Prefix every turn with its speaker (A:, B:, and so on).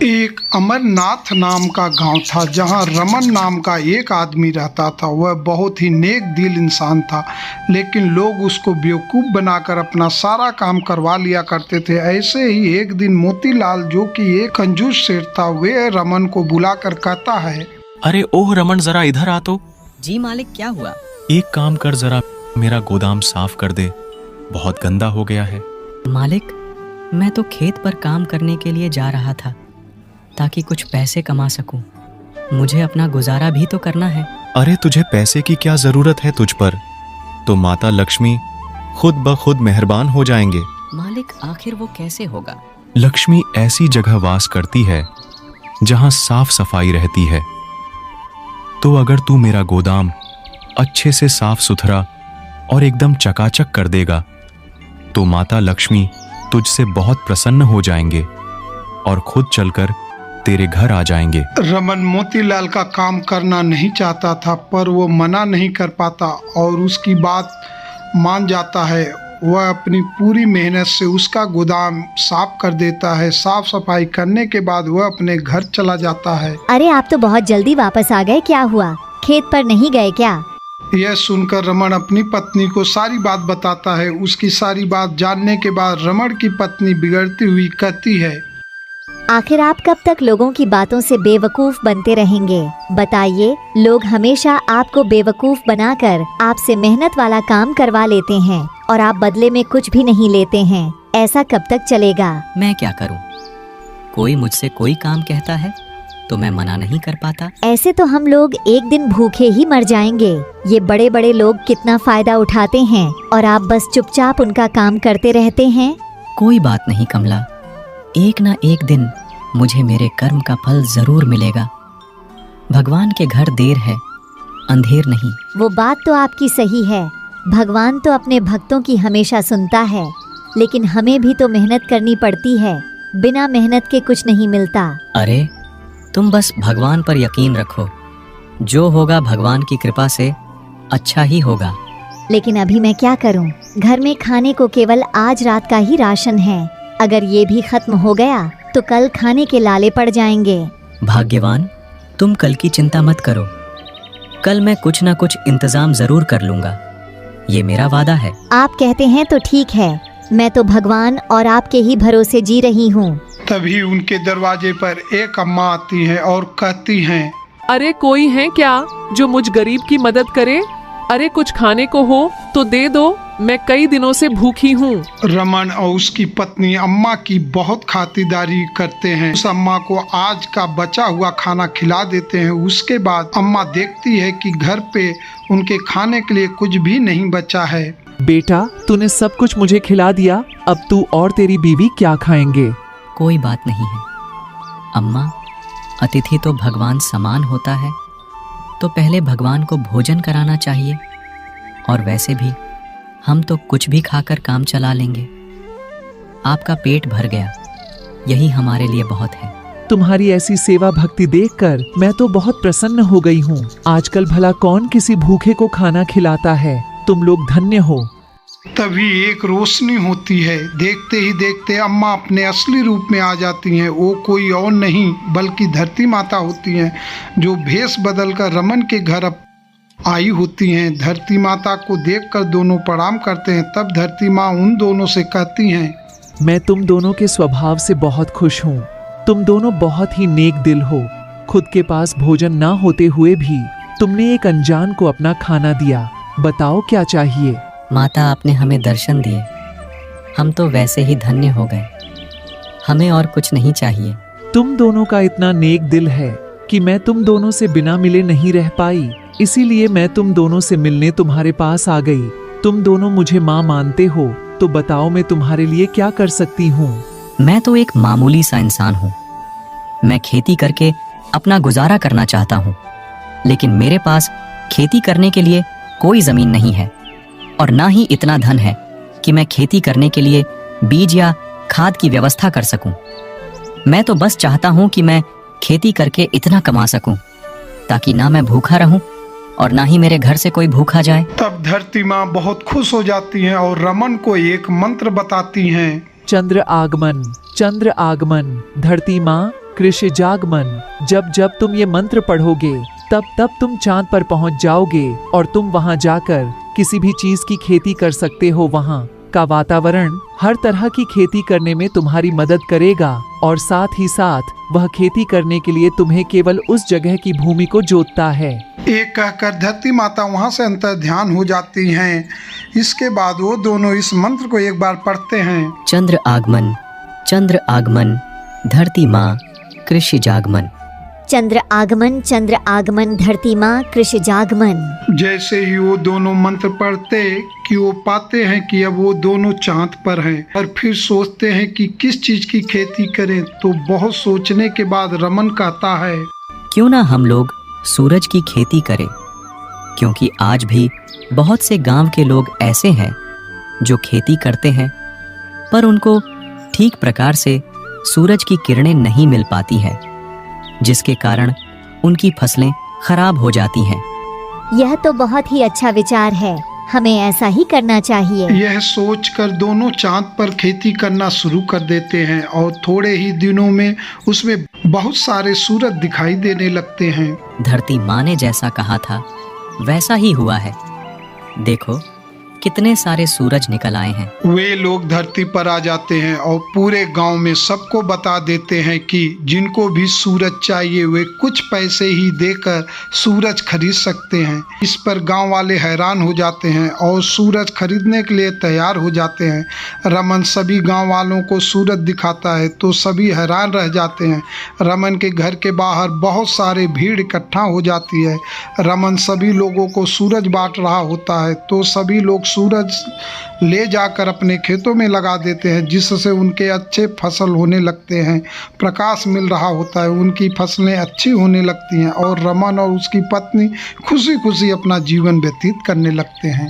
A: एक अमरनाथ नाम का गांव था जहां रमन नाम का एक आदमी रहता था। वह बहुत ही नेक दिल इंसान था, लेकिन लोग उसको बेवकूफ़ बनाकर अपना सारा काम करवा लिया करते थे। ऐसे ही एक दिन मोतीलाल, जो कि एक कंजूस सेठ था, वे रमन को बुलाकर कहता है,
B: अरे ओह रमन, जरा इधर आ तो।
C: जी मालिक, क्या हुआ?
B: एक काम कर, जरा मेरा गोदाम साफ कर दे, बहुत गंदा हो गया है।
C: मालिक, मैं तो खेत पर काम करने के लिए जा रहा था ताकि कुछ पैसे कमा सकूं। मुझे अपना गुजारा भी तो करना है।
B: अरे तुझे पैसे की क्या जरूरत है? तुझ पर तो माता लक्ष्मी खुद ब खुद मेहरबान हो जाएंगे।
C: मालिक, आखिर वो कैसे होगा?
B: लक्ष्मी ऐसी जगह वास करती है जहां साफ सफाई रहती है। तो अगर तू मेरा गोदाम अच्छे से साफ सुथरा और एकदम चकाचक कर देगा तो माता लक्ष्मी तुझसे बहुत प्रसन्न हो जाएंगे और खुद चलकर तेरे घर आ जाएंगे।
A: रमन मोतीलाल का काम करना नहीं चाहता था, पर वो मना नहीं कर पाता और उसकी बात मान जाता है। वह अपनी पूरी मेहनत से उसका गोदाम साफ कर देता है। साफ सफाई करने के बाद वह अपने घर चला जाता है।
D: अरे आप तो बहुत जल्दी वापस आ गए, क्या हुआ? खेत पर नहीं गए क्या?
A: यह सुनकर रमन अपनी पत्नी को सारी बात बताता है। उसकी सारी बात जानने के बाद रमन की पत्नी बिगड़ती हुई कहती है,
D: आखिर आप कब तक लोगों की बातों से बेवकूफ बनते रहेंगे? बताइए, लोग हमेशा आपको बेवकूफ बनाकर आपसे मेहनत वाला काम करवा लेते हैं और आप बदले में कुछ भी नहीं लेते हैं। ऐसा कब तक चलेगा?
C: मैं क्या करूं? कोई मुझसे कोई काम कहता है तो मैं मना नहीं कर पाता।
D: ऐसे तो हम लोग एक दिन भूखे ही मर जाएंगे। ये बड़े बड़े लोग कितना फायदा उठाते हैं और आप बस चुपचाप उनका काम करते रहते हैं।
C: कोई बात नहीं कमला, एक ना एक दिन मुझे मेरे कर्म का फल जरूर मिलेगा। भगवान के घर देर है, अंधेर नहीं।
D: वो बात तो आपकी सही है। भगवान तो अपने भक्तों की हमेशा सुनता है, लेकिन हमें भी तो मेहनत करनी पड़ती है। बिना मेहनत के कुछ नहीं मिलता।
C: अरे तुम बस भगवान पर यकीन रखो, जो होगा भगवान की कृपा से अच्छा ही होगा।
D: लेकिन अभी मैं क्या करूं? घर में खाने को केवल आज रात का ही राशन है। अगर ये भी खत्म हो गया तो कल खाने के लाले पड़ जाएंगे।
C: भाग्यवान, तुम कल की चिंता मत करो। कल मैं कुछ न कुछ इंतजाम जरूर कर लूंगा, ये मेरा वादा है।
D: आप कहते हैं तो ठीक है। मैं तो भगवान और आपके ही भरोसे जी रही हूँ।
A: तभी उनके दरवाजे पर एक अम्मा आती हैं और कहती हैं,
E: अरे कोई है क्या जो मुझ गरीब की मदद करे? अरे कुछ खाने को हो तो दे दो, मैं कई दिनों से भूखी हूँ।
A: रमन और उसकी पत्नी अम्मा की बहुत खातिरदारी करते हैं। उस अम्मा को आज का बचा हुआ खाना खिला देते हैं। उसके बाद अम्मा देखती है कि घर पे उनके खाने के लिए कुछ भी नहीं बचा है।
E: बेटा, तूने सब कुछ मुझे खिला दिया, अब तू और तेरी बीवी क्या खाएंगे?
C: कोई बात नहीं है अम्मा, अतिथि तो भगवान समान होता है, तो पहले भगवान को भोजन कराना चाहिए। और वैसे भी हम तो कुछ भी खाकर काम चला लेंगे। आपका पेट भर गया, यही हमारे लिए बहुत है।
E: तुम्हारी ऐसी सेवा भक्ति देखकर मैं तो बहुत प्रसन्न हो गई हूँ। आजकल भला कौन किसी भूखे को खाना खिलाता है? तुम लोग धन्य हो।
A: तभी एक रोशनी होती है। देखते ही देखते अम्मा अपने असली रूप में आ जाती हैं। वो कोई और नहीं बल्कि धरती माता होती हैं, जो भेष बदलकर रमन के घर आई होती हैं। धरती माता को देखकर दोनों प्रणाम करते हैं। तब धरती माँ उन दोनों से कहती हैं,
E: मैं तुम दोनों के स्वभाव से बहुत खुश हूँ। तुम दोनों बहुत ही नेक दिल हो। खुद के पास भोजन ना होते हुए भी तुमने एक अनजान को अपना खाना दिया। बताओ क्या चाहिए?
C: माता, आपने हमें दर्शन दिए, हम तो वैसे ही धन्य हो गए। हमें और कुछ नहीं चाहिए।
E: तुम दोनों का इतना नेक दिल है कि मैं तुम दोनों से बिना मिले नहीं रह पाई, इसीलिए मैं तुम दोनों से मिलने तुम्हारे पास आ गई। तुम दोनों मुझे माँ मानते हो, तो बताओ मैं तुम्हारे लिए क्या कर सकती हूँ?
C: मैं तो एक मामूली सा इंसान हूँ। मैं खेती करके अपना गुजारा करना चाहता हूँ, लेकिन मेरे पास खेती करने के लिए कोई जमीन नहीं है और ना ही इतना धन है कि मैं खेती करने के लिए बीज या खाद की व्यवस्था कर सकूं। मैं तो बस चाहता हूं कि मैं खेती करके इतना कमा सकूं ताकि ना मैं भूखा रहूं और ना ही मेरे घर से कोई भूखा जाए।
A: तब धरती माँ बहुत खुश हो जाती हैं और रमन को एक मंत्र बताती हैं।
E: चंद्र आगमन, चंद्र आगमन। धरती माँ, कृष्ण जागमन। जब जब तुम ये मंत्र पढ़ोगे तब तब तुम चांद पर पहुंच जाओगे और तुम वहां जाकर किसी भी चीज की खेती कर सकते हो। वहां का वातावरण हर तरह की खेती करने में तुम्हारी मदद करेगा और साथ ही साथ वह खेती करने के लिए तुम्हें केवल उस जगह की भूमि को जोतता है।
A: एक कहकर धरती माता वहां से अंतर ध्यान हो जाती हैं। इसके बाद वो दोनों इस मंत्र को एक बार पढ़ते हैं।
C: चंद्र आगमन धरती माँ कृषि जागमन।
D: चंद्र आगमन धरती माँ कृषि जागमन।
A: जैसे ही वो दोनों मंत्र पढ़ते कि वो पाते हैं कि अब वो दोनों चांद पर हैं और फिर सोचते हैं कि किस चीज की खेती करें। तो बहुत सोचने के बाद रमन कहता है,
C: क्यों ना हम लोग सूरज की खेती करें, क्योंकि आज भी बहुत से गांव के लोग ऐसे हैं जो खेती करते हैं पर उनको ठीक प्रकार से सूरज की किरणें नहीं मिल पाती है, जिसके कारण उनकी फसलें खराब हो जाती हैं।
D: यह तो बहुत ही अच्छा विचार है, हमें ऐसा ही करना चाहिए।
A: यह सोचकर दोनों चांद पर खेती करना शुरू कर देते हैं और थोड़े ही दिनों में उसमें बहुत सारे सूरज दिखाई देने लगते हैं।
C: धरती माँ ने जैसा कहा था वैसा ही हुआ है। देखो कितने सारे सूरज निकल आए हैं।
A: वे लोग धरती पर आ जाते हैं और पूरे गांव में सबको बता देते हैं कि जिनको भी सूरज चाहिए वे कुछ पैसे ही देकर सूरज खरीद सकते हैं। इस पर गांव वाले हैरान हो जाते हैं और सूरज खरीदने के लिए तैयार हो जाते हैं। रमन सभी गांव वालों को सूरज दिखाता है तो सभी हैरान रह जाते हैं। रमन के घर के बाहर बहुत सारे भीड़ इकट्ठा हो जाती है। रमन सभी लोगों को सूरज बांट रहा होता है तो सभी लोग सूरज ले जाकर अपने खेतों में लगा देते हैं, जिससे उनके अच्छे फसल होने लगते हैं। प्रकाश मिल रहा होता है, उनकी फसलें अच्छी होने लगती हैं और रमन और उसकी पत्नी खुशी खुशी अपना जीवन व्यतीत करने लगते हैं।